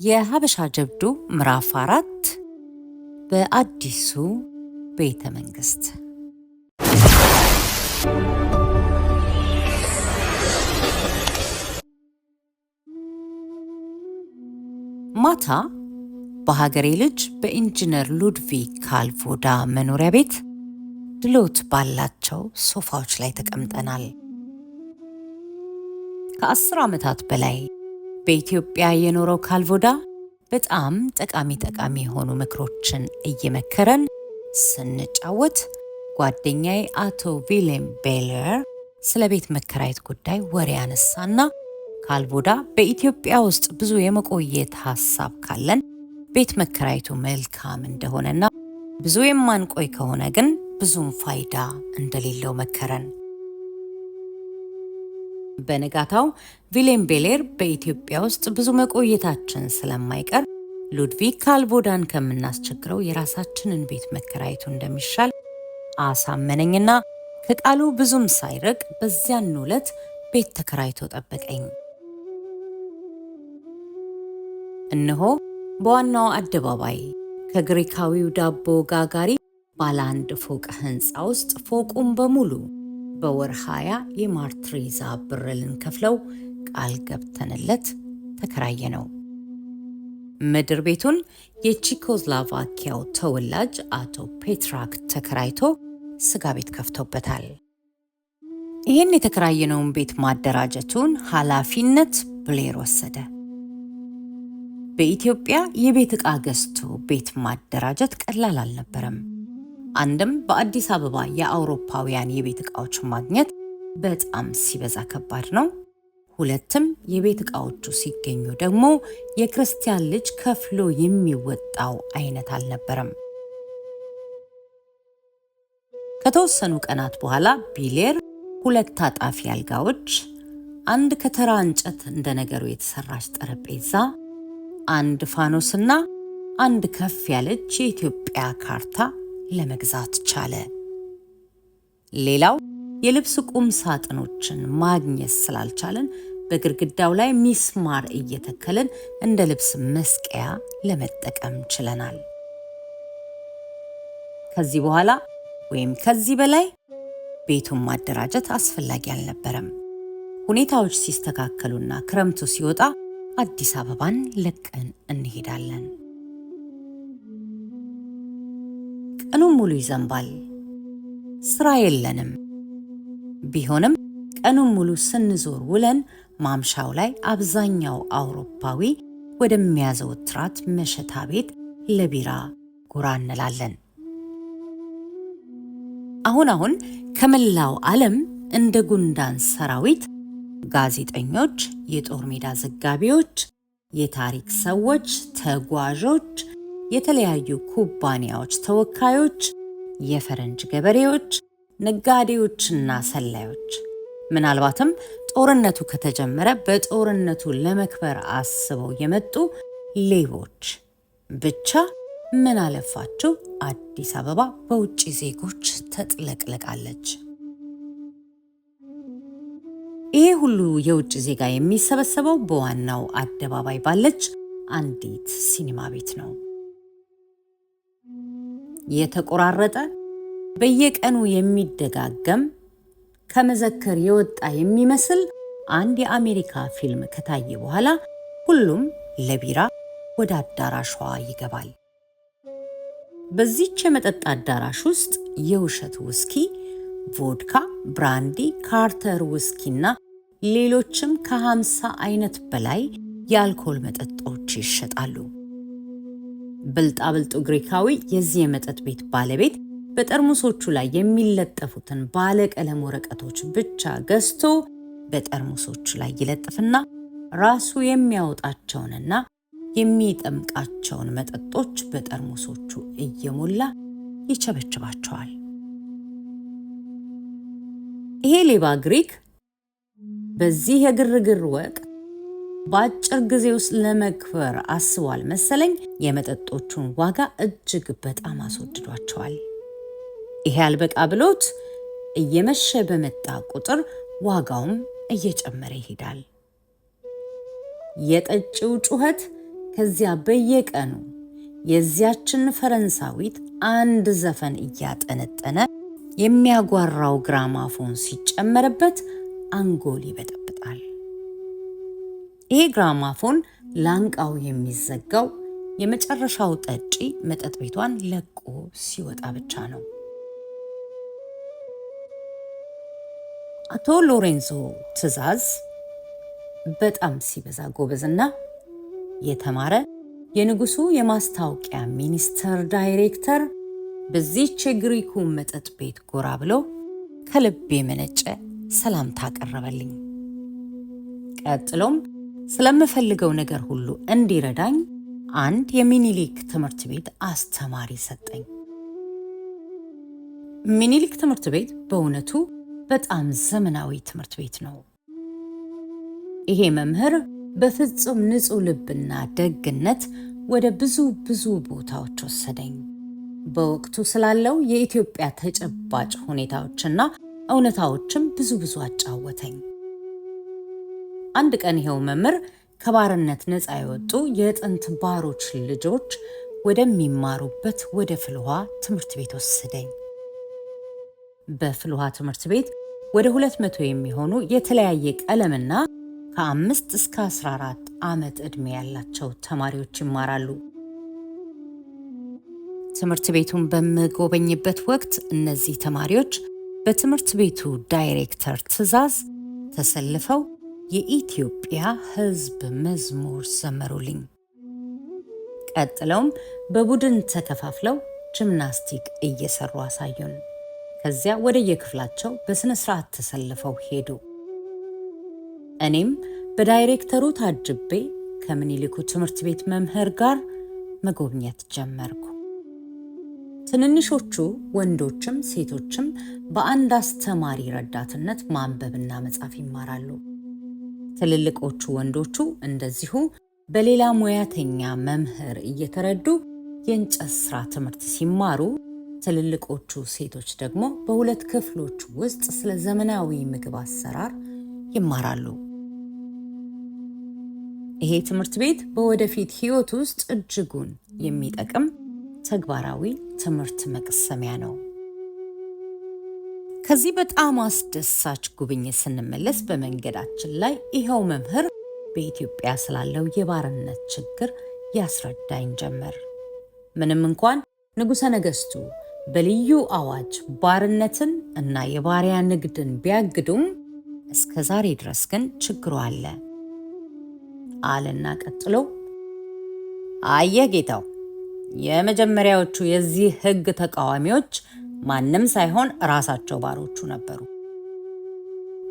የሀበሻ ጀብዱ ምዕራፍ 4 በአዲሱ ቤተ መንግስት። ማታ በሀገሬ ልጅ በኢንጂነር ሉድቪግ ካልቮዳ መኖሪያ ቤት ድሎት ባላቸው ሶፋዎች ላይ ተቀምጠናል። ከ10 ዓመታት በላይ በኢትዮጵያ የኖረው ካልቮዳ በጣም ጠቃሚ የሆኑ ምክሮችን እየመከረን ስንጫወት ጓደኛዬ አቶ ቪሌም ቤለር ስለ ቤት መከራየት ጉዳይ ወሬ ያነሳና ካልቮዳ በኢትዮጵያ ውስጥ ብዙ የመቆየት ሀሳብ ካለን ቤት መከራየቱ መልካም እንደሆነና ብዙ የማንቆይ ከሆነ ግን ብዙም ፋይዳ እንደሌለው መከረን። በነጋታው ቪሌም ቤለር በኢትዮጵያ ውስጥ ብዙ መቆየታችን ስለማይቀር ሉድቪግ ካልቮዳን ከምናስቸግረው የራሳችንን ቤት መከራየቱ እንደሚሻል አሳመነኝና ከቃሉ ብዙም ሳይርቅ በዚያን ዕለት ቤት ተከራይቶ ጠበቀኝ። እነሆ በዋናው አደባባይ ከግሪካዊው ዳቦ ጋጋሪ ባለ 1 ፎቅ ህንፃ ውስጥ ፎቁን በሙሉ በወር 20 የማርትሪዛ ብር ልንከፍለው ቃል ገብተንለት ተከራየ ነው። ምድር ቤቱን የቼኮስሎቫኪያው ተወላጅ አቶ ፔትራክ ተከራይቶ ስጋ ቤት ከፍቶበታል። ይህን የተከራየነውን ቤት ማደራጀቱን ኃላፊነት ብሌር ወሰደ። በኢትዮጵያ የቤት ዕቃ ገዝቶ ቤት ማደራጀት ቀላል አልነበረም። አንድም በአዲስ አበባ የአውሮፓውያን የቤት ዕቃዎች ማግኘት በጣም ሲበዛ ከባድ ነው። ሁለትም የቤት ዕቃዎቹ ሲገኙ ደግሞ የክርስቲያን ልጅ ከፍሎ የሚወጣው አይነት አልነበረም። ከተወሰኑ ቀናት በኋላ ቤለር 2 ታጣፊ አልጋዎች፣ 1 ከተራ እንጨት እንደ ነገሩ የተሰራች ጠረጴዛ፣ 1 ፋኖስና 1 ከፍ ያለች የኢትዮጵያ ካርታ ለመግዛት ቻለ። ሌላው የልብስ ቁም ሳጥኖችን ማግኘት ስላልቻለን በግድግዳው ላይ ሚስማር እየተከልን እንደ ልብስ መስቀያ ለመጠቀም ችለናል። ከዚህ በኋላ ወይም ከዚህ በላይ ቤቱን ማደራጀት አስፈላጊ አልነበረም። ሁኔታዎች ሲስተካከሉና ክረምቱ ሲወጣ አዲስ አበባን ለቀን እንሄዳለን። ቀኑን ሙሉ ይዘንባል። ስራ የለንም። ቢሆንም ቀኑን ሙሉ ስንዞር ውለን ማምሻው ላይ አብዛኛው አውሮፓዊ ወደሚያዘወትራት መሸታ ቤት ለቢራ ጎራ እንላለን። አሁን ከመላው ዓለም እንደ ጉንዳን ሰራዊት ጋዜጠኞች፣ የጦር ሜዳ ዘጋቢዎች፣ የታሪክ ሰዎች፣ ተጓዦች፣ የተለያዩ ኩባንያዎች ተወካዮች፣ የፈረንጅ ገበሬዎች፣ ነጋዴዎችና ሰላዮች፣ ምናልባትም ጦርነቱ ከተጀመረ በጦርነቱ ለመክበር አስበው የመጡ ሌቦች፣ ብቻ ምን አለፋችሁ አዲስ አበባ በውጭ ዜጎች ተጥለቅልቃለች። ይሄ ሁሉ የውጭ ዜጋ የሚሰበሰበው በዋናው አደባባይ ባለች አንዲት ሲኒማ ቤት ነው። የተቆራረጠ በየቀኑ የሚደጋገም ከመዘክር የወጣ የሚመስል አንድ የአሜሪካ ፊልም ከታየ በኋላ ሁሉም ለቢራ ወደ አዳራሿ ይገባል። በዚህች የመጠጥ አዳራሽ ውስጥ የውሸት ውስኪ፣ ቮድካ፣ ብራንዲ፣ ካርተር ውስኪና ሌሎችም ከ50 አይነት በላይ የአልኮል መጠጦች ይሸጣሉ። ብልጣብልጡ ግሪካዊ የዚህ የመጠጥ ቤት ባለቤት በጠርሙሶቹ ላይ የሚለጠፉትን ባለቀለም ወረቀቶች ብቻ ገዝቶ በጠርሙሶቹ ላይ ይለጥፍና ራሱ የሚያወጣቸውንና የሚጠምቃቸውን መጠጦች በጠርሙሶቹ እየሞላ ይቸበችባቸዋል። ይሄ ሌባ ግሪክ በዚህ የግርግር ወቅት በአጭር ጊዜ ውስጥ ለመክበር አስቧል መሰለኝ የመጠጦቹን ዋጋ እጅግ በጣም አስወድዷቸዋል። ይሄ አልበቃ ብሎት እየመሸ በመጣ ቁጥር ዋጋውም እየጨመረ ይሄዳል። የጠጪው ጩኸት ከዚያ በየቀኑ የዚያችን ፈረንሳዊት አንድ ዘፈን እያጠነጠነ የሚያጓራው ግራማፎን ሲጨመርበት አንጎል ይበጠብጣል። ይሄ ግራማፎን ላንቃው የሚዘጋው የመጨረሻው ጠጪ መጠጥ ቤቷን ለቆ ሲወጣ ብቻ ነው። አቶ ሎሬንዞ ትዕዛዝ በጣም ሲበዛ ጎበዝና የተማረ የንጉሱ የማስታወቂያ ሚኒስቴር ዳይሬክተር በዚህች የግሪኩ መጠጥ ቤት ጎራ ብሎ ከልብ የመነጨ ሰላምታ አቀረበልኝ። ቀጥሎም ስለምፈልገው ነገር ሁሉ እንዲረዳኝ አንድ የሚኒሊክ ትምህርት ቤት አስተማሪ ሰጠኝ። ሚኒሊክ ትምህርት ቤት በእውነቱ በጣም ዘመናዊ ትምህርት ቤት ነው። ይሄ መምህር በፍጹም ንጹህ ልብና ደግነት ወደ ብዙ ቦታዎች ወሰደኝ። በወቅቱ ስላለው የኢትዮጵያ ተጨባጭ ሁኔታዎችና እውነታዎችም ብዙ አጫወተኝ። አንድ ቀን ይሄው መምህር ከባርነት ነፃ የወጡ የጥንት ባሮች ልጆች ወደሚማሩበት ወደ ፍልውሃ ትምህርት ቤት ወሰደኝ። በፍልውሃ ትምህርት ቤት ወደ 200 የሚሆኑ የተለያየ ቀለምና ከ5 እስከ 14 ዓመት ዕድሜ ያላቸው ተማሪዎች ይማራሉ። ትምህርት ቤቱን በምጎበኝበት ወቅት እነዚህ ተማሪዎች በትምህርት ቤቱ ዳይሬክተር ትዕዛዝ ተሰልፈው የኢትዮጵያ ሕዝብ መዝሙር ዘመሩልኝ። ቀጥለውም በቡድን ተከፋፍለው ጂምናስቲክ እየሰሩ አሳዩን። ከዚያ ወደ የክፍላቸው በስነ ስርዓት ተሰልፈው ሄዱ። እኔም በዳይሬክተሩ ታጅቤ ከምኒልኩ ትምህርት ቤት መምህር ጋር መጎብኘት ጀመርኩ። ትንንሾቹ ወንዶችም ሴቶችም በአንድ አስተማሪ ረዳትነት ማንበብና መጻፍ ይማራሉ። ትልልቆቹ ወንዶቹ እንደዚሁ በሌላ ሙያተኛ መምህር እየተረዱ የእንጨት ስራ ትምህርት ሲማሩ፣ ትልልቆቹ ሴቶች ደግሞ በሁለት ክፍሎች ውስጥ ስለ ዘመናዊ ምግብ አሰራር ይማራሉ። ይሄ ትምህርት ቤት በወደፊት ህይወት ውስጥ እጅጉን የሚጠቅም ተግባራዊ ትምህርት መቅሰሚያ ነው። ከዚህ በጣም አስደሳች ጉብኝት ስንመለስ በመንገዳችን ላይ ይኸው መምህር በኢትዮጵያ ስላለው የባርነት ችግር ያስረዳኝ ጀመር። ምንም እንኳን ንጉሠ ነገሥቱ በልዩ አዋጅ ባርነትን እና የባሪያ ንግድን ቢያግዱም እስከ ዛሬ ድረስ ግን ችግሩ አለ አለና ቀጥሎ አየህ ጌታው፣ የመጀመሪያዎቹ የዚህ ህግ ተቃዋሚዎች ማንም ሳይሆን ራሳቸው ባሮቹ ነበሩ።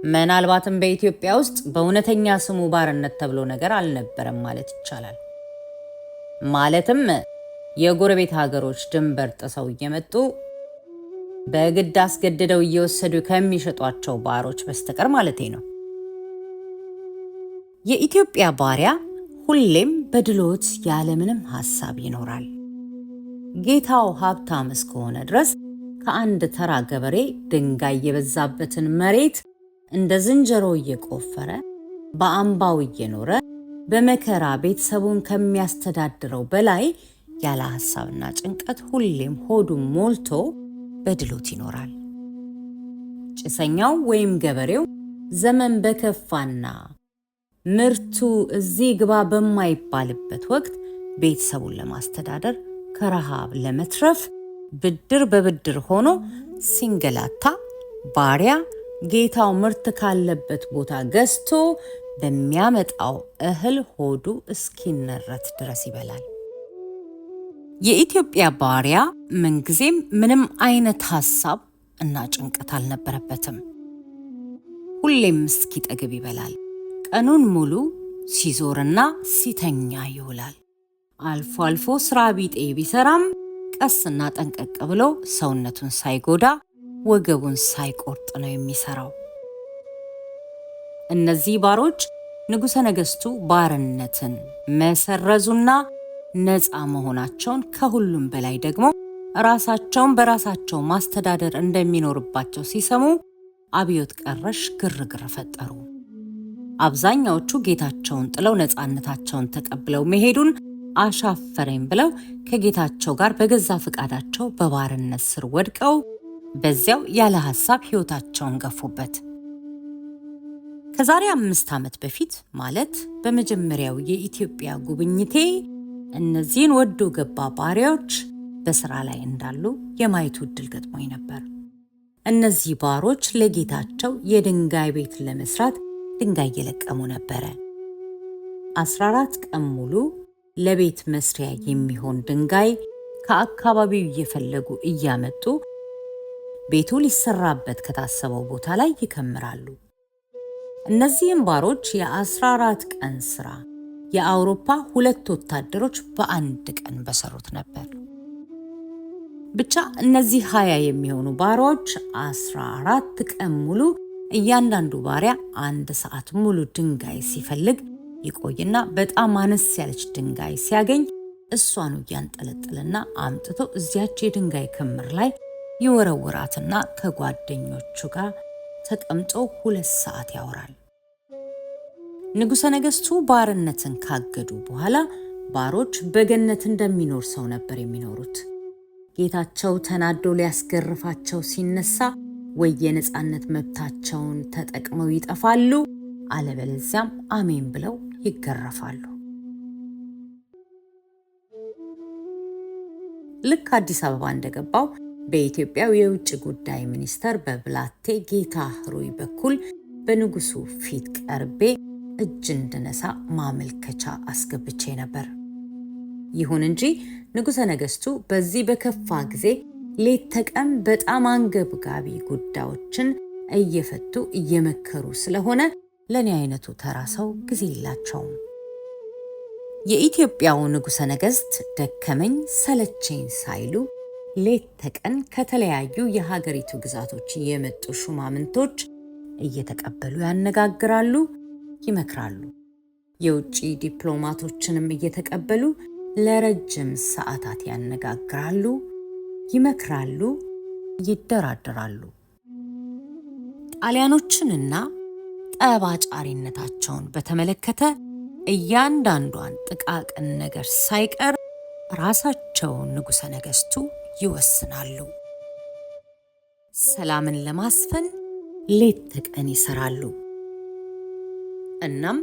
ምናልባትም በኢትዮጵያ ውስጥ በእውነተኛ ስሙ ባርነት ተብሎ ነገር አልነበረም ማለት ይቻላል። ማለትም የጎረቤት ሀገሮች ድንበር ጥሰው እየመጡ በግድ አስገድደው እየወሰዱ ከሚሸጧቸው ባሮች በስተቀር ማለቴ ነው። የኢትዮጵያ ባሪያ ሁሌም በድሎት ያለምንም ሐሳብ ይኖራል። ጌታው ሀብታም እስከሆነ ድረስ ከአንድ ተራ ገበሬ ድንጋይ የበዛበትን መሬት እንደ ዝንጀሮ እየቆፈረ በአምባው እየኖረ በመከራ ቤተሰቡን ከሚያስተዳድረው በላይ ያለ ሐሳብና ጭንቀት ሁሌም ሆዱን ሞልቶ በድሎት ይኖራል። ጭሰኛው ወይም ገበሬው ዘመን በከፋና ምርቱ እዚህ ግባ በማይባልበት ወቅት ቤተሰቡን ለማስተዳደር ከረሃብ ለመትረፍ ብድር በብድር ሆኖ ሲንገላታ፣ ባሪያ ጌታው ምርት ካለበት ቦታ ገዝቶ በሚያመጣው እህል ሆዱ እስኪነረት ድረስ ይበላል። የኢትዮጵያ ባሪያ ምንጊዜም ምንም አይነት ሐሳብ እና ጭንቀት አልነበረበትም። ሁሌም እስኪጠግብ ይበላል። ቀኑን ሙሉ ሲዞርና ሲተኛ ይውላል። አልፎ አልፎ ስራ ቢጤ ቢሰራም ቀስና ጠንቀቅ ብሎ ሰውነቱን ሳይጎዳ ወገቡን ሳይቆርጥ ነው የሚሰራው። እነዚህ ባሮች ንጉሠ ነገሥቱ ባርነትን መሰረዙና ነፃ መሆናቸውን ከሁሉም በላይ ደግሞ ራሳቸውን በራሳቸው ማስተዳደር እንደሚኖርባቸው ሲሰሙ አብዮት ቀረሽ ግርግር ፈጠሩ። አብዛኛዎቹ ጌታቸውን ጥለው ነፃነታቸውን ተቀብለው መሄዱን አሻፈረኝ ብለው ከጌታቸው ጋር በገዛ ፈቃዳቸው በባርነት ስር ወድቀው በዚያው ያለ ሐሳብ ሕይወታቸውን ገፉበት። ከዛሬ 5 ዓመት በፊት ማለት በመጀመሪያው የኢትዮጵያ ጉብኝቴ እነዚህን ወዶ ገባ ባሪያዎች በስራ ላይ እንዳሉ የማየቱ ዕድል ገጥሞኝ ነበር። እነዚህ ባሮች ለጌታቸው የድንጋይ ቤት ለመስራት ድንጋይ እየለቀሙ ነበረ። 14 ቀን ሙሉ ለቤት መስሪያ የሚሆን ድንጋይ ከአካባቢው እየፈለጉ እያመጡ ቤቱ ሊሰራበት ከታሰበው ቦታ ላይ ይከምራሉ። እነዚህም ባሮች የ14 ቀን ስራ የአውሮፓ 2 ወታደሮች በአንድ ቀን በሰሩት ነበር። ብቻ እነዚህ 20 የሚሆኑ ባሮች 14 ቀን ሙሉ እያንዳንዱ ባሪያ 1 ሰዓት ሙሉ ድንጋይ ሲፈልግ ይቆይና በጣም አነስ ያለች ድንጋይ ሲያገኝ እሷን እያንጠለጠለና አምጥቶ እዚያች የድንጋይ ክምር ላይ ይወረውራትና ከጓደኞቹ ጋር ተቀምጦ 2 ሰዓት ያወራል። ንጉሠ ነገሥቱ ባርነትን ካገዱ በኋላ ባሮች በገነት እንደሚኖር ሰው ነበር የሚኖሩት። ጌታቸው ተናዶ ሊያስገርፋቸው ሲነሳ ወይ የነፃነት መብታቸውን ተጠቅመው ይጠፋሉ፣ አለበለዚያም አሜን ብለው ይገረፋሉ። ልክ አዲስ አበባ እንደገባው በኢትዮጵያው የውጭ ጉዳይ ሚኒስተር በብላቴ ጌታ ህሩይ በኩል በንጉሱ ፊት ቀርቤ እጅ እንድነሳ ማመልከቻ አስገብቼ ነበር። ይሁን እንጂ ንጉሠ ነገሥቱ በዚህ በከፋ ጊዜ ሌት ተቀን በጣም አንገብጋቢ ጉዳዮችን እየፈቱ እየመከሩ ስለሆነ ለኔ አይነቱ ተራ ሰው ጊዜ የላቸውም። የኢትዮጵያው ንጉሠ ነገሥት ደከመኝ ሰለቸኝ ሳይሉ ሌት ተቀን ከተለያዩ የሀገሪቱ ግዛቶች የመጡ ሹማምንቶች እየተቀበሉ ያነጋግራሉ፣ ይመክራሉ። የውጭ ዲፕሎማቶችንም እየተቀበሉ ለረጅም ሰዓታት ያነጋግራሉ፣ ይመክራሉ፣ ይደራደራሉ። ጣሊያኖችንና ጠባጫሪነታቸውን በተመለከተ እያንዳንዷን ጥቃቅን ነገር ሳይቀር ራሳቸው ንጉሠ ነገሥቱ ይወስናሉ። ሰላምን ለማስፈን ሌት ተቀን ይሰራሉ። እናም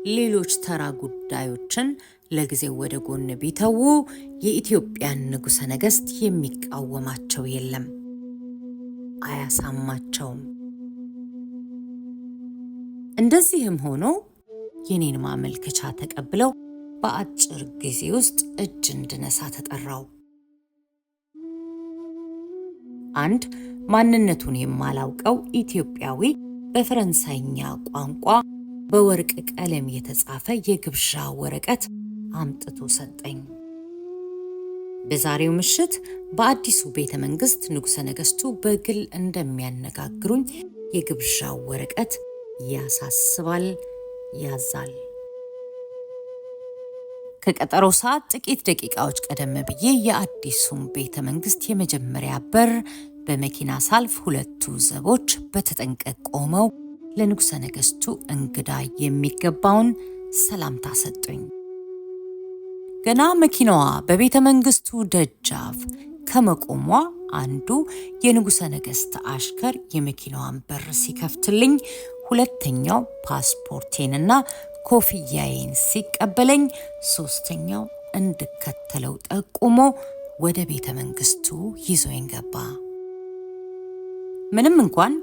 ሌሎች ተራ ጉዳዮችን ለጊዜው ወደ ጎን ቢተዉ የኢትዮጵያን ንጉሠ ነገሥት የሚቃወማቸው የለም፣ አያሳማቸውም። እንደዚህም ሆኖ የኔን ማመልከቻ ተቀብለው በአጭር ጊዜ ውስጥ እጅ እንድነሳ ተጠራው። አንድ ማንነቱን የማላውቀው ኢትዮጵያዊ በፈረንሳይኛ ቋንቋ በወርቅ ቀለም የተጻፈ የግብዣ ወረቀት አምጥቶ ሰጠኝ። በዛሬው ምሽት በአዲሱ ቤተ መንግስት ንጉሠ ነገሥቱ በግል እንደሚያነጋግሩኝ የግብዣው ወረቀት ያሳስባል፣ ያዛል። ከቀጠሮ ሰዓት ጥቂት ደቂቃዎች ቀደም ብዬ የአዲሱን ቤተ መንግስት የመጀመሪያ በር በመኪና ሳልፍ 2 ዘቦች በተጠንቀቅ ቆመው ለንጉሠ ነገሥቱ እንግዳ የሚገባውን ሰላምታ ሰጡኝ። ገና መኪናዋ በቤተ መንግስቱ ደጃፍ ከመቆሟ አንዱ የንጉሠ ነገሥት አሽከር የመኪናዋን በር ሲከፍትልኝ፣ ሁለተኛው ፓስፖርቴንና ኮፍያዬን ሲቀበለኝ፣ ሶስተኛው እንድከተለው ጠቁሞ ወደ ቤተ መንግስቱ ይዞኝ ገባ። ምንም እንኳን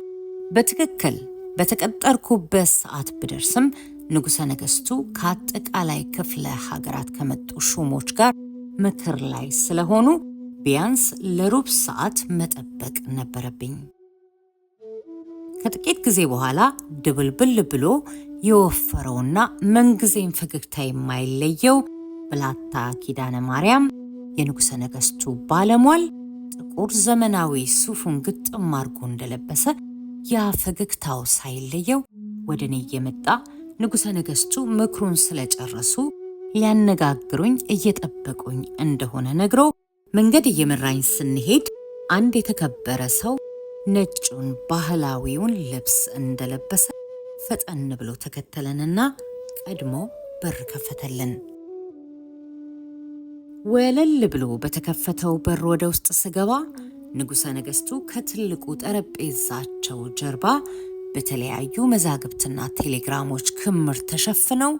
በትክክል በተቀጠርኩበት ሰዓት ብደርስም ንጉሠ ነገሥቱ ከአጠቃላይ ክፍለ ሀገራት ከመጡ ሹሞች ጋር ምክር ላይ ስለሆኑ ቢያንስ ለሩብ ሰዓት መጠበቅ ነበረብኝ። ከጥቂት ጊዜ በኋላ ድብልብል ብሎ የወፈረውና ምንጊዜም ፈገግታ የማይለየው ብላታ ኪዳነ ማርያም የንጉሠ ነገሥቱ ባለሟል ጥቁር ዘመናዊ ሱፉን ግጥም አድርጎ እንደለበሰ ያ ፈገግታው ሳይለየው ወደ እኔ እየመጣ ንጉሠ ነገሥቱ ምክሩን ስለጨረሱ ሊያነጋግሩኝ እየጠበቁኝ እንደሆነ ነግሮ መንገድ እየመራኝ ስንሄድ አንድ የተከበረ ሰው ነጩን ባህላዊውን ልብስ እንደለበሰ ፈጠን ብሎ ተከተለንና ቀድሞ በር ከፈተልን። ወለል ብሎ በተከፈተው በር ወደ ውስጥ ስገባ ንጉሠ ነገሥቱ ከትልቁ ጠረጴዛቸው ጀርባ በተለያዩ መዛግብትና ቴሌግራሞች ክምር ተሸፍነው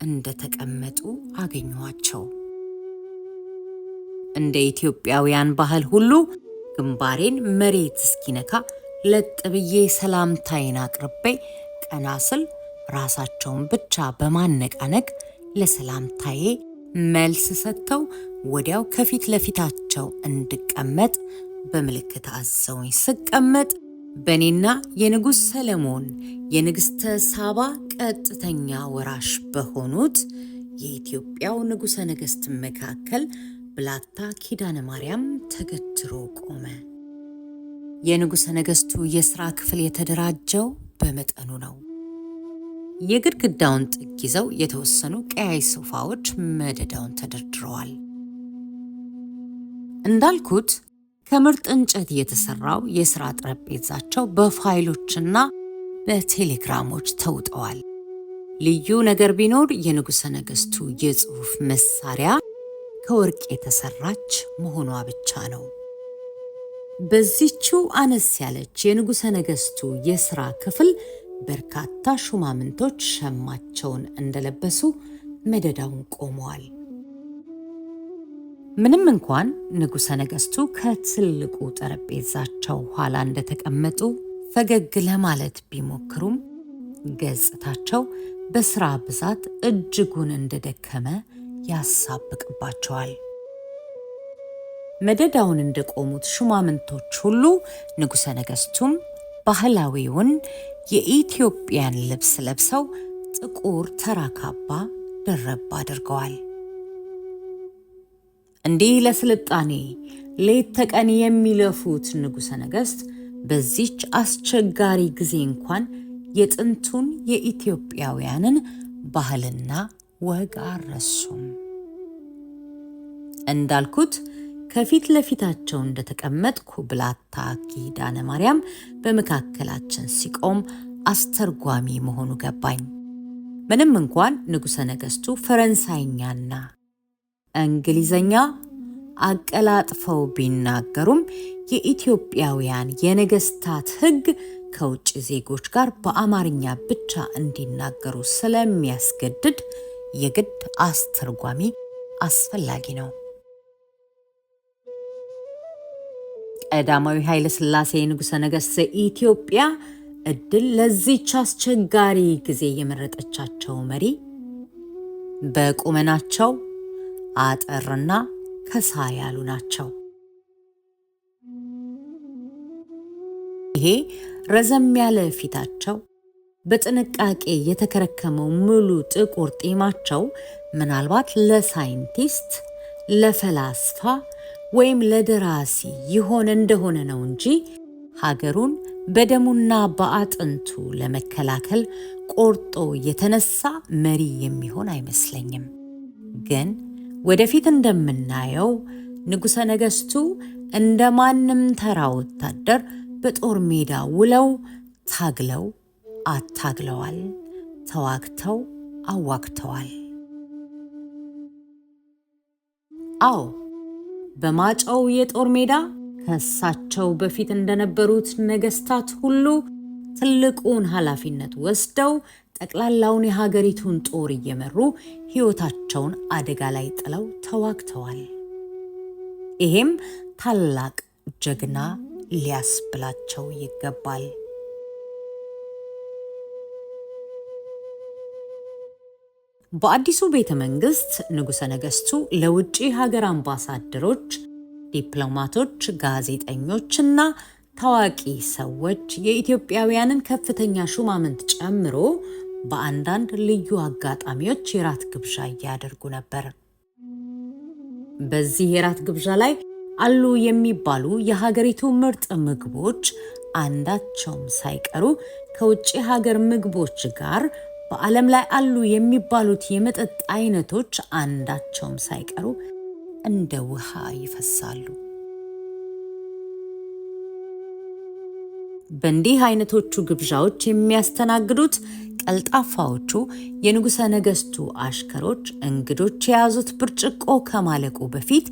እንደተቀመጡ አገኘኋቸው። እንደ ኢትዮጵያውያን ባህል ሁሉ ግንባሬን መሬት እስኪነካ ለጥ ብዬ ሰላምታዬን አቅርቤ ቀና ስል ራሳቸውን ብቻ በማነቃነቅ ለሰላምታዬ መልስ ሰጥተው ወዲያው ከፊት ለፊታቸው እንድቀመጥ በምልክት አዘውኝ ስቀመጥ በእኔና የንጉሥ ሰለሞን የንግሥተ ሳባ ቀጥተኛ ወራሽ በሆኑት የኢትዮጵያው ንጉሠ ነገሥት መካከል ብላታ ኪዳነ ማርያም ተገትሮ ቆመ። የንጉሠ ነገሥቱ የሥራ ክፍል የተደራጀው በመጠኑ ነው። የግድግዳውን ጥግ ይዘው የተወሰኑ ቀያይ ሶፋዎች መደዳውን ተደርድረዋል። እንዳልኩት ከምርጥ እንጨት የተሰራው የሥራ ጠረጴዛቸው በፋይሎችና በቴሌግራሞች ተውጠዋል። ልዩ ነገር ቢኖር የንጉሠ ነገሥቱ የጽሑፍ መሳሪያ ከወርቅ የተሰራች መሆኗ ብቻ ነው። በዚህችው አነስ ያለች የንጉሠ ነገሥቱ የሥራ ክፍል በርካታ ሹማምንቶች ሸማቸውን እንደለበሱ መደዳውን ቆመዋል። ምንም እንኳን ንጉሠ ነገሥቱ ከትልቁ ጠረጴዛቸው ኋላ እንደተቀመጡ ፈገግ ለማለት ቢሞክሩም ገጽታቸው በሥራ ብዛት እጅጉን እንደደከመ ያሳብቅባቸዋል። መደዳውን እንደቆሙት ሹማምንቶች ሁሉ ንጉሠ ነገሥቱም ባህላዊውን የኢትዮጵያን ልብስ ለብሰው ጥቁር ተራ ካባ ደረብ አድርገዋል። እንዲህ ለስልጣኔ ሌት ተቀን የሚለፉት ንጉሠ ነገሥት በዚች አስቸጋሪ ጊዜ እንኳን የጥንቱን የኢትዮጵያውያንን ባህልና ወግ አልረሱም። እንዳልኩት ከፊት ለፊታቸው እንደተቀመጥኩ ብላታ ኪዳነ ማርያም በመካከላችን ሲቆም አስተርጓሚ መሆኑ ገባኝ። ምንም እንኳን ንጉሠ ነገሥቱ ፈረንሳይኛና እንግሊዘኛ አቀላጥፈው ቢናገሩም የኢትዮጵያውያን የነገሥታት ሕግ ከውጭ ዜጎች ጋር በአማርኛ ብቻ እንዲናገሩ ስለሚያስገድድ የግድ አስተርጓሚ አስፈላጊ ነው። ቀዳማዊ ኃይለ ሥላሴ ንጉሠ ነገሥት ዘኢትዮጵያ ዕድል ለዚች አስቸጋሪ ጊዜ የመረጠቻቸው መሪ በቁመናቸው አጠርና ከሳ ያሉ ናቸው። ይሄ ረዘም ያለ ፊታቸው፣ በጥንቃቄ የተከረከመው ሙሉ ጥቁር ጢማቸው ምናልባት ለሳይንቲስት፣ ለፈላስፋ ወይም ለደራሲ ይሆን እንደሆነ ነው እንጂ ሀገሩን በደሙና በአጥንቱ ለመከላከል ቆርጦ የተነሳ መሪ የሚሆን አይመስለኝም። ግን ወደፊት እንደምናየው ንጉሠ ነገሥቱ እንደ ማንም ተራ ወታደር በጦር ሜዳ ውለው ታግለው አታግለዋል፣ ተዋግተው አዋግተዋል። አዎ በማጫው የጦር ሜዳ ከእሳቸው በፊት እንደነበሩት ነገሥታት ሁሉ ትልቁን ኃላፊነት ወስደው ጠቅላላውን የሀገሪቱን ጦር እየመሩ ሕይወታቸውን አደጋ ላይ ጥለው ተዋግተዋል። ይሄም ታላቅ ጀግና ሊያስብላቸው ይገባል። በአዲሱ ቤተ መንግሥት ንጉሠ ነገሥቱ ለውጭ ሀገር አምባሳደሮች፣ ዲፕሎማቶች፣ ጋዜጠኞችና ታዋቂ ሰዎች የኢትዮጵያውያንን ከፍተኛ ሹማምንት ጨምሮ በአንዳንድ ልዩ አጋጣሚዎች የራት ግብዣ እያደረጉ ነበር። በዚህ የራት ግብዣ ላይ አሉ የሚባሉ የሀገሪቱ ምርጥ ምግቦች አንዳቸውም ሳይቀሩ ከውጭ ሀገር ምግቦች ጋር በዓለም ላይ አሉ የሚባሉት የመጠጥ አይነቶች አንዳቸውም ሳይቀሩ እንደ ውሃ ይፈሳሉ። በእንዲህ አይነቶቹ ግብዣዎች የሚያስተናግዱት ቀልጣፋዎቹ የንጉሠ ነገሥቱ አሽከሮች እንግዶች የያዙት ብርጭቆ ከማለቁ በፊት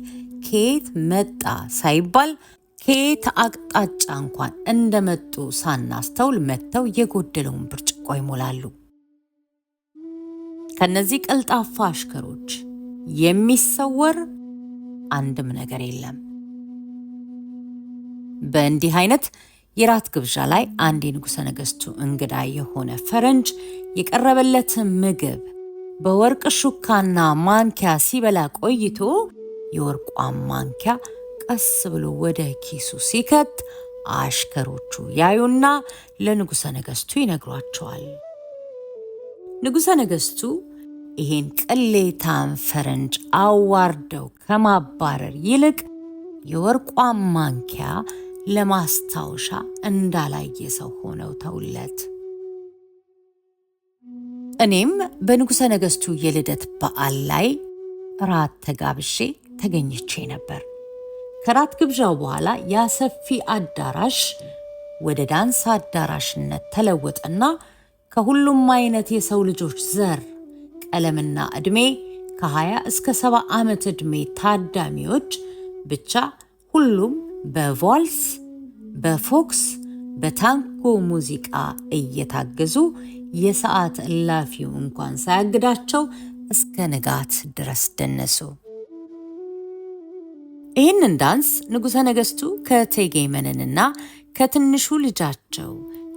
ከየት መጣ ሳይባል ከየት አቅጣጫ እንኳን እንደመጡ ሳናስተውል መጥተው የጎደለውን ብርጭቆ ይሞላሉ። ከነዚህ ቀልጣፋ አሽከሮች የሚሰወር አንድም ነገር የለም። በእንዲህ አይነት የራት ግብዣ ላይ አንድ የንጉሠ ነገሥቱ እንግዳ የሆነ ፈረንጅ የቀረበለትን ምግብ በወርቅ ሹካና ማንኪያ ሲበላ ቆይቶ የወርቋን ማንኪያ ቀስ ብሎ ወደ ኪሱ ሲከት አሽከሮቹ ያዩና ለንጉሠ ነገሥቱ ይነግሯቸዋል። ንጉሠ ነገሥቱ ይሄን ቅሌታም ፈረንጅ አዋርደው ከማባረር ይልቅ የወርቋን ማንኪያ ለማስታወሻ እንዳላየ ሰው ሆነው ተውለት። እኔም በንጉሠ ነገሥቱ የልደት በዓል ላይ ራት ተጋብዤ ተገኝቼ ነበር። ከራት ግብዣው በኋላ ያ ሰፊ አዳራሽ ወደ ዳንስ አዳራሽነት ተለወጠና ከሁሉም አይነት የሰው ልጆች ዘር፣ ቀለምና ዕድሜ ከ20 እስከ 70 ዓመት ዕድሜ ታዳሚዎች ብቻ ሁሉም በቫልስ፣ በፎክስ፣ በታንጎ ሙዚቃ እየታገዙ የሰዓት እላፊው እንኳን ሳያግዳቸው እስከ ንጋት ድረስ ደነሱ። ይህንን ዳንስ ንጉሠ ነገሥቱ ከእቴጌ መነንና ከትንሹ ልጃቸው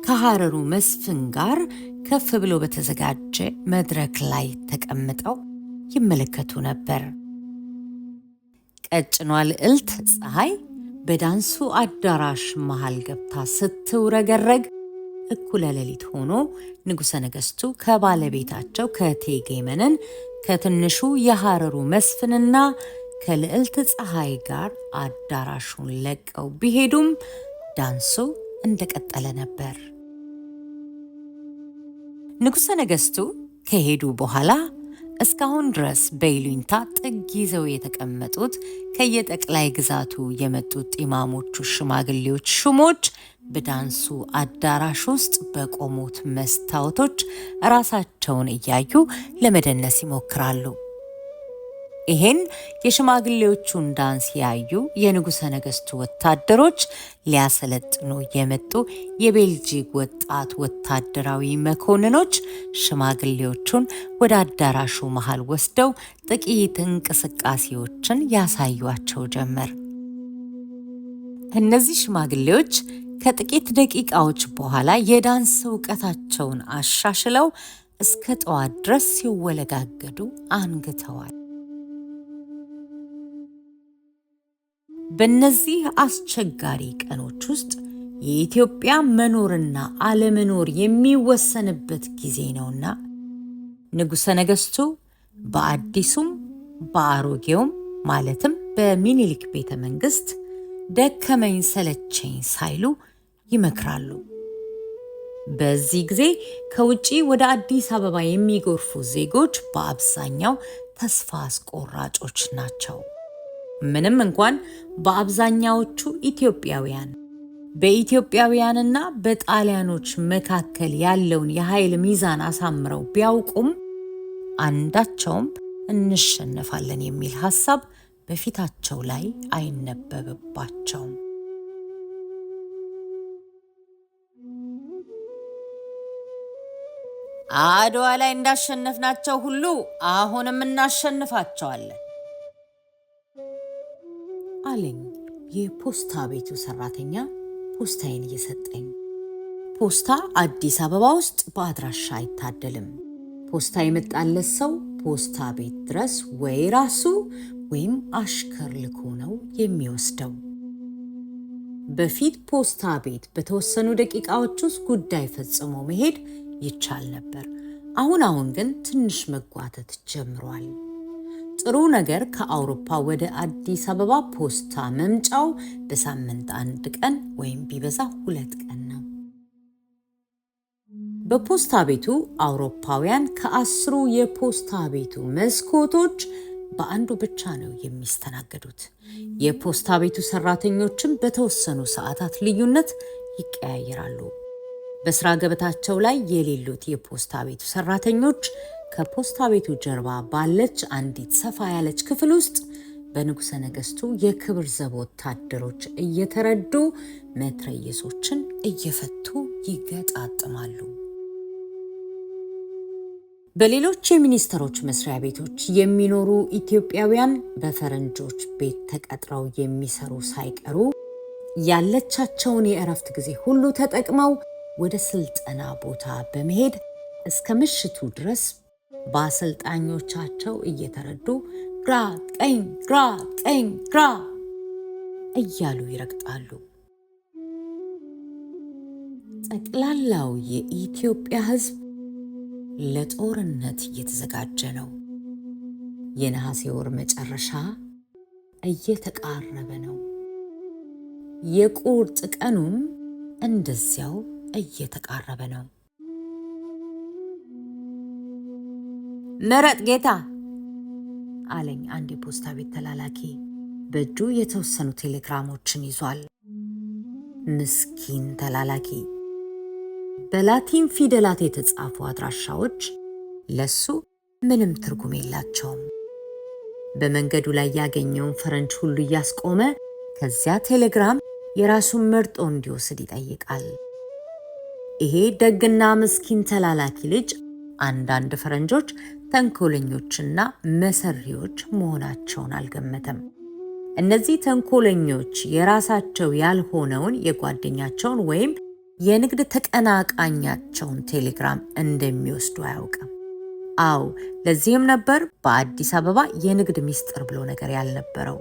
ከሐረሩ መስፍን ጋር ከፍ ብሎ በተዘጋጀ መድረክ ላይ ተቀምጠው ይመለከቱ ነበር። ቀጭኗ ልዕልት ፀሐይ በዳንሱ አዳራሽ መሃል ገብታ ስትውረገረግ እኩለ ሌሊት ሆኖ ንጉሠ ነገሥቱ ከባለቤታቸው ከእቴጌ መነን ከትንሹ የሐረሩ መስፍንና ከልዕልት ፀሐይ ጋር አዳራሹን ለቀው ቢሄዱም ዳንሱ እንደቀጠለ ነበር። ንጉሠ ነገሥቱ ከሄዱ በኋላ እስካሁን ድረስ በይሉኝታ ጥግ ይዘው የተቀመጡት ከየጠቅላይ ግዛቱ የመጡት ጢማሞቹ ሽማግሌዎች ሹሞች በዳንሱ አዳራሽ ውስጥ በቆሙት መስታወቶች ራሳቸውን እያዩ ለመደነስ ይሞክራሉ። ይሄን የሽማግሌዎቹን ዳንስ ያዩ የንጉሠ ነገሥቱ ወታደሮች ሊያሰለጥኑ የመጡ የቤልጂክ ወጣት ወታደራዊ መኮንኖች ሽማግሌዎቹን ወደ አዳራሹ መሃል ወስደው ጥቂት እንቅስቃሴዎችን ያሳዩአቸው ጀመር። እነዚህ ሽማግሌዎች ከጥቂት ደቂቃዎች በኋላ የዳንስ እውቀታቸውን አሻሽለው እስከ ጠዋት ድረስ ሲወለጋገዱ አንግተዋል። በእነዚህ አስቸጋሪ ቀኖች ውስጥ የኢትዮጵያ መኖርና አለመኖር የሚወሰንበት ጊዜ ነውና ንጉሠ ነገሥቱ በአዲሱም በአሮጌውም ማለትም በሚኒሊክ ቤተ መንግሥት ደከመኝ ሰለቸኝ ሳይሉ ይመክራሉ። በዚህ ጊዜ ከውጪ ወደ አዲስ አበባ የሚጎርፉ ዜጎች በአብዛኛው ተስፋ አስቆራጮች ናቸው። ምንም እንኳን በአብዛኛዎቹ ኢትዮጵያውያን በኢትዮጵያውያንና በጣሊያኖች መካከል ያለውን የኃይል ሚዛን አሳምረው ቢያውቁም አንዳቸውም እንሸነፋለን የሚል ሐሳብ በፊታቸው ላይ አይነበብባቸውም። አድዋ ላይ እንዳሸነፍናቸው ሁሉ አሁንም እናሸንፋቸዋለን አለኝ የፖስታ ቤቱ ሰራተኛ ፖስታዬን እየሰጠኝ። ፖስታ አዲስ አበባ ውስጥ በአድራሻ አይታደልም። ፖስታ የመጣለት ሰው ፖስታ ቤት ድረስ ወይ ራሱ ወይም አሽከር ልኮ ነው የሚወስደው። በፊት ፖስታ ቤት በተወሰኑ ደቂቃዎች ውስጥ ጉዳይ ፈጽሞ መሄድ ይቻል ነበር። አሁን ግን ትንሽ መጓተት ጀምሯል። ጥሩ ነገር ከአውሮፓ ወደ አዲስ አበባ ፖስታ መምጫው በሳምንት 1 ቀን ወይም ቢበዛ 2 ቀን ነው። በፖስታ ቤቱ አውሮፓውያን ከ10 የፖስታ ቤቱ መስኮቶች በአንዱ ብቻ ነው የሚስተናገዱት። የፖስታ ቤቱ ሰራተኞችም በተወሰኑ ሰዓታት ልዩነት ይቀያየራሉ። በስራ ገበታቸው ላይ የሌሉት የፖስታ ቤቱ ሰራተኞች ከፖስታ ቤቱ ጀርባ ባለች አንዲት ሰፋ ያለች ክፍል ውስጥ በንጉሠ ነገሥቱ የክብር ዘብ ወታደሮች እየተረዱ መትረየሶችን እየፈቱ ይገጣጥማሉ። በሌሎች የሚኒስትሮች መስሪያ ቤቶች የሚኖሩ ኢትዮጵያውያን በፈረንጆች ቤት ተቀጥረው የሚሰሩ ሳይቀሩ ያለቻቸውን የእረፍት ጊዜ ሁሉ ተጠቅመው ወደ ስልጠና ቦታ በመሄድ እስከ ምሽቱ ድረስ በአሰልጣኞቻቸው እየተረዱ ግራ ቀኝ ግራ ቀኝ ግራ እያሉ ይረግጣሉ። ጠቅላላው የኢትዮጵያ ሕዝብ ለጦርነት እየተዘጋጀ ነው። የነሐሴ ወር መጨረሻ እየተቃረበ ነው። የቁርጥ ቀኑም እንደዚያው እየተቃረበ ነው። ምረጥ ጌታ አለኝ አንድ የፖስታ ቤት ተላላኪ። በእጁ የተወሰኑ ቴሌግራሞችን ይዟል። ምስኪን ተላላኪ። በላቲን ፊደላት የተጻፉ አድራሻዎች ለሱ ምንም ትርጉም የላቸውም። በመንገዱ ላይ ያገኘውን ፈረንጅ ሁሉ እያስቆመ ከዚያ ቴሌግራም የራሱን መርጦ እንዲወስድ ይጠይቃል። ይሄ ደግና ምስኪን ተላላኪ ልጅ አንዳንድ ፈረንጆች ተንኮለኞችና መሰሪዎች መሆናቸውን አልገመተም። እነዚህ ተንኮለኞች የራሳቸው ያልሆነውን የጓደኛቸውን ወይም የንግድ ተቀናቃኛቸውን ቴሌግራም እንደሚወስዱ አያውቅም። አዎ፣ ለዚህም ነበር በአዲስ አበባ የንግድ ሚስጥር ብሎ ነገር ያልነበረው።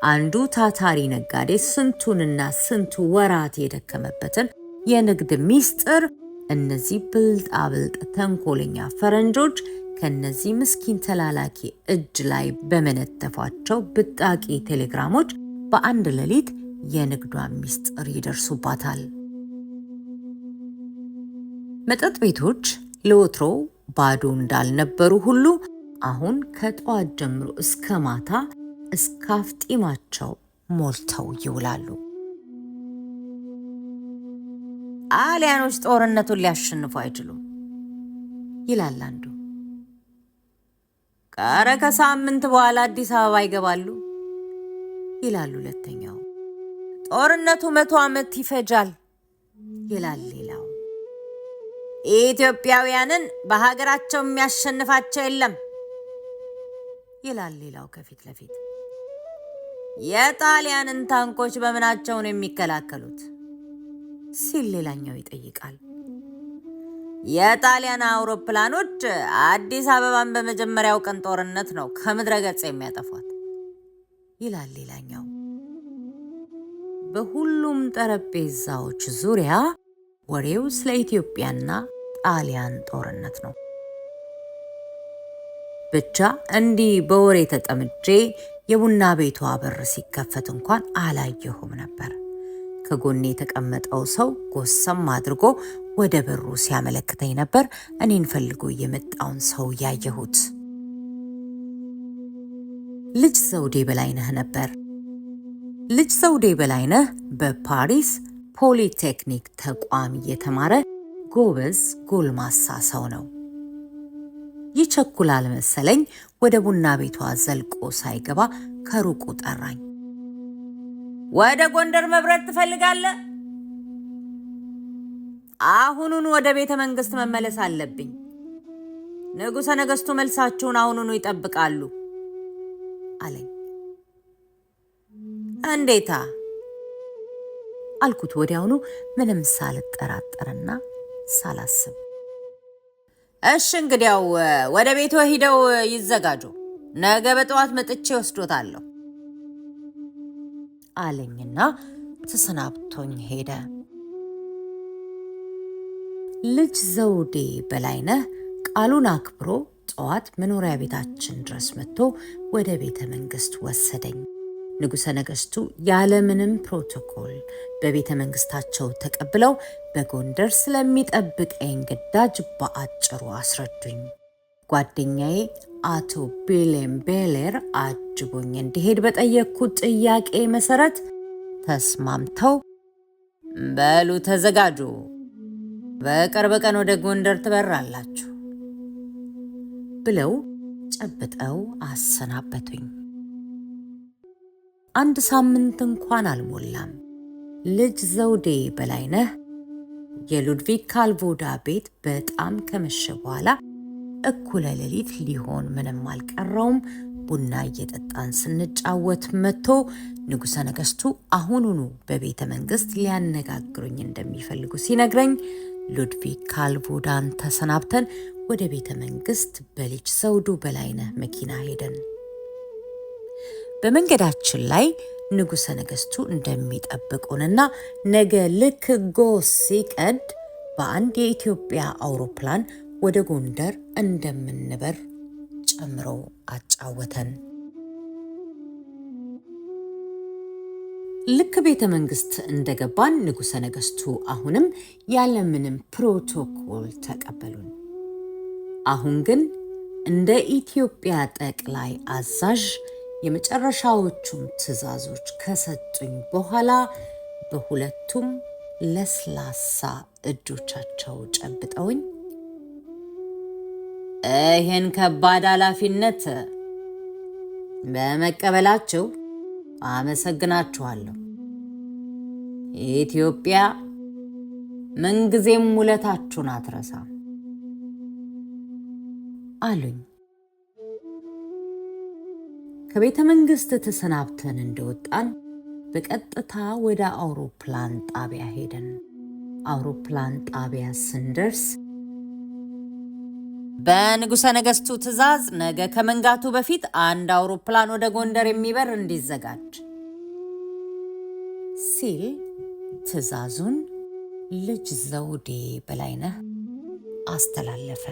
አንዱ ታታሪ ነጋዴ ስንቱንና ስንቱ ወራት የደከመበትን የንግድ ሚስጥር እነዚህ ብልጣብልጥ ተንኮለኛ ፈረንጆች ከነዚህ ምስኪን ተላላኪ እጅ ላይ በመነተፏቸው ብጣቂ ቴሌግራሞች በአንድ ሌሊት የንግዷን ሚስጥር ይደርሱባታል። መጠጥ ቤቶች ለወትሮ ባዶ እንዳልነበሩ ሁሉ አሁን ከጠዋት ጀምሮ እስከ ማታ እስከ አፍጢማቸው ሞልተው ይውላሉ። ጣሊያኖች ጦርነቱን ሊያሸንፉ አይችሉም ይላል አንዱ። ኧረ ከሳምንት በኋላ አዲስ አበባ ይገባሉ ይላል ሁለተኛው። ጦርነቱ 100 ዓመት ይፈጃል ይላል ሌላው። ኢትዮጵያውያንን በሀገራቸው የሚያሸንፋቸው የለም ይላል ሌላው ከፊት ለፊት። የጣሊያንን ታንኮች በምናቸው ነው የሚከላከሉት ሲል ሌላኛው ይጠይቃል። የጣሊያን አውሮፕላኖች አዲስ አበባን በመጀመሪያው ቀን ጦርነት ነው ከምድረ ገጽ የሚያጠፏት ይላል ሌላኛው። በሁሉም ጠረጴዛዎች ዙሪያ ወሬው ስለ ኢትዮጵያና ጣሊያን ጦርነት ነው። ብቻ እንዲህ በወሬ ተጠምጄ የቡና ቤቷ በር ሲከፈት እንኳን አላየሁም ነበር። ከጎኔ የተቀመጠው ሰው ጎሰም አድርጎ ወደ በሩ ሲያመለክተኝ ነበር እኔን ፈልጎ የመጣውን ሰው ያየሁት። ልጅ ዘውዴ በላይነህ ነበር። ልጅ ዘውዴ በላይነህ በፓሪስ ፖሊቴክኒክ ተቋም የተማረ ጎበዝ ጎልማሳ ሰው ነው። ይቸኩላል መሰለኝ ወደ ቡና ቤቷ ዘልቆ ሳይገባ ከሩቁ ጠራኝ። ወደ ጎንደር መብረር ትፈልጋለህ? አሁኑን ወደ ቤተ መንግስት መመለስ አለብኝ። ንጉሠ ነገሥቱ መልሳችሁን አሁኑኑ ይጠብቃሉ አለኝ። እንዴታ አልኩት ወዲያውኑ ምንም ሳልጠራጠርና ሳላስብ። እሺ እንግዲያው ወደ ቤቱ ሄደው ይዘጋጁ፣ ነገ በጠዋት መጥቼ ወስዶታለሁ አለኝና ተሰናብቶኝ ሄደ። ልጅ ዘውዴ በላይነህ ቃሉን አክብሮ ጠዋት መኖሪያ ቤታችን ድረስ መጥቶ ወደ ቤተ መንግስት ወሰደኝ። ንጉሠ ነገሥቱ ያለምንም ፕሮቶኮል በቤተ መንግስታቸው ተቀብለው በጎንደር ስለሚጠብቀኝ ግዳጅ በአጭሩ አስረዱኝ። ጓደኛዬ አቶ ቢሌም ቤሌር አጅቦኝ እንዲሄድ በጠየቅኩት ጥያቄ መሰረት ተስማምተው በሉ ተዘጋጁ፣ በቅርብ ቀን ወደ ጎንደር ትበራላችሁ ብለው ጨብጠው አሰናበቱኝ። አንድ ሳምንት እንኳን አልሞላም ልጅ ዘውዴ በላይነህ የሉድቪግ ካልቮዳ ቤት በጣም ከመሸ በኋላ እኩለ ሌሊት ሊሆን ምንም አልቀረውም ቡና እየጠጣን ስንጫወት መጥቶ ንጉሠ ነገሥቱ አሁኑኑ በቤተ መንግሥት ሊያነጋግሩኝ እንደሚፈልጉ ሲነግረኝ ሉድቪግ ካልቮዳን ተሰናብተን ወደ ቤተ መንግሥት በልጅ ዘውዱ በላይነህ መኪና ሄደን በመንገዳችን ላይ ንጉሠ ነገሥቱ እንደሚጠብቁንና ነገ ልክ ጎህ ሲቀድ በአንድ የኢትዮጵያ አውሮፕላን ወደ ጎንደር እንደምንበር ጨምሮ አጫወተን። ልክ ቤተ መንግሥት እንደገባን ንጉሠ ነገሥቱ አሁንም ያለምንም ፕሮቶኮል ተቀበሉን። አሁን ግን እንደ ኢትዮጵያ ጠቅላይ አዛዥ የመጨረሻዎቹን ትዕዛዞች ከሰጡኝ በኋላ በሁለቱም ለስላሳ እጆቻቸው ጨብጠውኝ ይህን ከባድ ኃላፊነት በመቀበላችሁ አመሰግናችኋለሁ። ኢትዮጵያ ምንጊዜም ውለታችሁን አትረሳም አሉኝ። ከቤተ መንግሥት ተሰናብተን እንደወጣን በቀጥታ ወደ አውሮፕላን ጣቢያ ሄደን አውሮፕላን ጣቢያ ስንደርስ በንጉሠ ነገሥቱ ትዕዛዝ ነገ ከመንጋቱ በፊት አንድ አውሮፕላን ወደ ጎንደር የሚበር እንዲዘጋጅ ሲል ትዕዛዙን ልጅ ዘውዴ በላይነህ አስተላለፈ።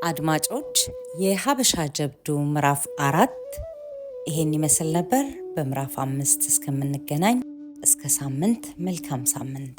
አድማጮች፣ የሀበሻ ጀብዱ ምዕራፍ 4 ይሄን ይመስል ነበር። በምዕራፍ 5 እስከምንገናኝ እስከ ሳምንት መልካም ሳምንት።